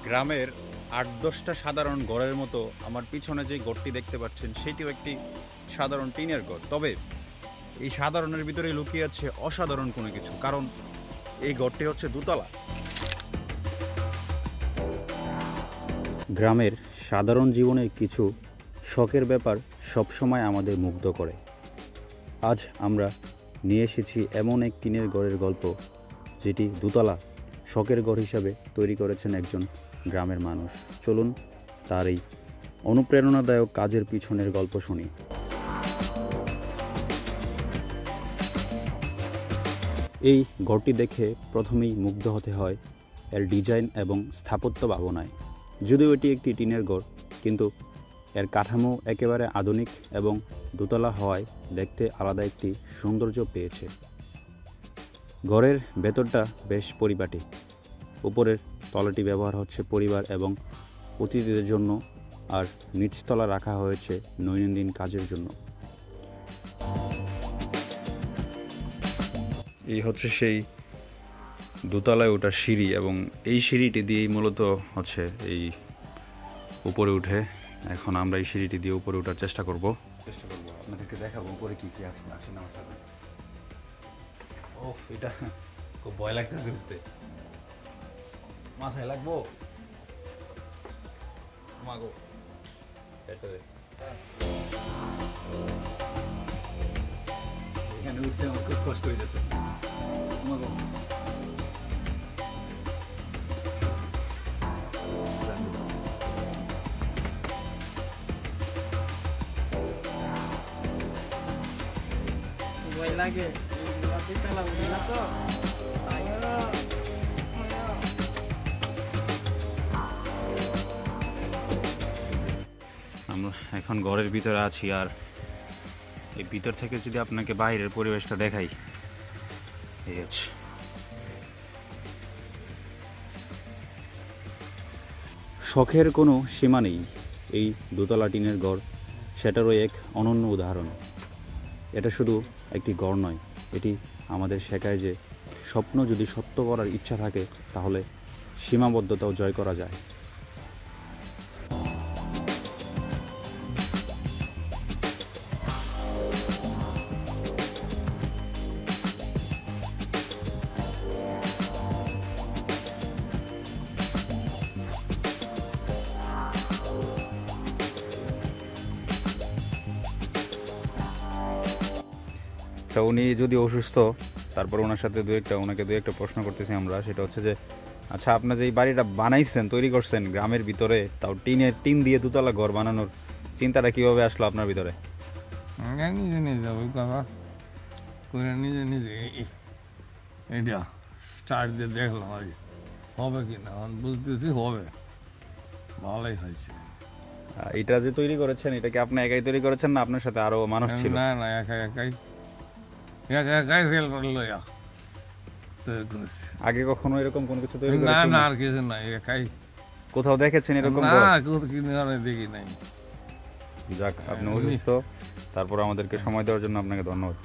গ্রামের ৮-১০টা সাধারণ ঘরের মতো আমার পিছনে যে ঘরটি দেখতে পাচ্ছেন সেটিও একটি সাধারণ টিনের ঘর। তবে এই সাধারণের ভিতরে লুকিয়ে আছে অসাধারণ কোনো কিছু, কারণ এই ঘরটি হচ্ছে দোতলা। গ্রামের সাধারণ জীবনের কিছু শখের ব্যাপার সবসময় আমাদের মুগ্ধ করে। আজ আমরা নিয়ে এসেছি এমন এক টিনের ঘরের গল্প, যেটি দোতলা শখের ঘর হিসাবে তৈরি করেছেন একজন গ্রামের মানুষ। চলুন তার এই অনুপ্রেরণাদায়ক কাজের পিছনের গল্প শুনি। এই ঘরটি দেখে প্রথমেই মুগ্ধ হতে হয় এর ডিজাইন এবং স্থাপত্য ভাবনায়। যদিও এটি একটি টিনের ঘর, কিন্তু এর কাঠামো একেবারে আধুনিক এবং দোতলা হওয়ায় দেখতে আলাদা একটি সৌন্দর্য পেয়েছে। ঘরের ভেতরটা বেশ পরিপাটি। উপরের তলাটি ব্যবহার হচ্ছে পরিবার এবং অতিথিদের জন্য, আর নিচতলা রাখা হয়েছে দৈনন্দিন কাজের জন্য। এই হচ্ছে সেই দোতলায় ওঠার সিঁড়ি, এবং এই সিঁড়িটি দিয়েই মূলত হচ্ছে এই উপরে উঠে। এখন আমরা এই সিঁড়িটি দিয়ে উপরে ওঠার চেষ্টা করব আপনাদেরকে দেখাবো উপরে কি কি আছে। আসেন আমার সাথে। ওফ, এটা খুব ভয় লাগতেছে উঠতে। মাথায় লাগবো মাগো, এখানে উঠতে আমার খুব কষ্ট হইতেছে মাগো। ভয় লাগে তো। আমরা এখন ঘরের ভিতরে আছি, আর এই ভিতর থেকে যদি আপনাকে বাইরের পরিবেশটা দেখাই, এই হচ্ছে শখের কোনো সীমা নেই। এই দোতলা টিনের ঘর সেটারও এক অনন্য উদাহরণ। এটা শুধু একটি ঘর নয়, এটি আমাদের শেখায় যে স্বপ্ন যদি সত্য করার ইচ্ছা থাকে, তাহলে সীমাবদ্ধতাও জয় করা যায়। উনি যদি অসুস্থ, তারপর ওনার সাথে ওনাকে দু একটা প্রশ্ন করতেছি আমরা। সেটা হচ্ছে যে, আচ্ছা, আপনার যে এই বাড়িটা বানাইছেন, তৈরি করছেন গ্রামের ভিতরে, তাও টিন দিয়ে দোতলা ঘর বানানোর চিন্তাটা কিভাবে আসলো আপনার ভিতরে? নিজে নিজে ওই কথা করে নিজে নিজে এটা স্টার্ট দিয়ে দেখলাম আর হবে কি না, বুঝতেছি হবে, ভালোই হয়েছে। এটা যে তৈরি করেছেন, এটা কি আপনি একাই তৈরি করেছেন না আপনার সাথে আরো মানুষ ছিল? না না, একাই ফেল করলো তৈরি করেছি। আগে কখনো এরকম কোনো কিছু তৈরি না করেছেন? না, আর কিছু নাই, একাই। কোথাও দেখেছেন এরকম না, ঘর? কিনে দেখি নাই। যাক, আপনি অসুস্থ, তারপর আমাদেরকে সময় দেওয়ার জন্য আপনাকে ধন্যবাদ।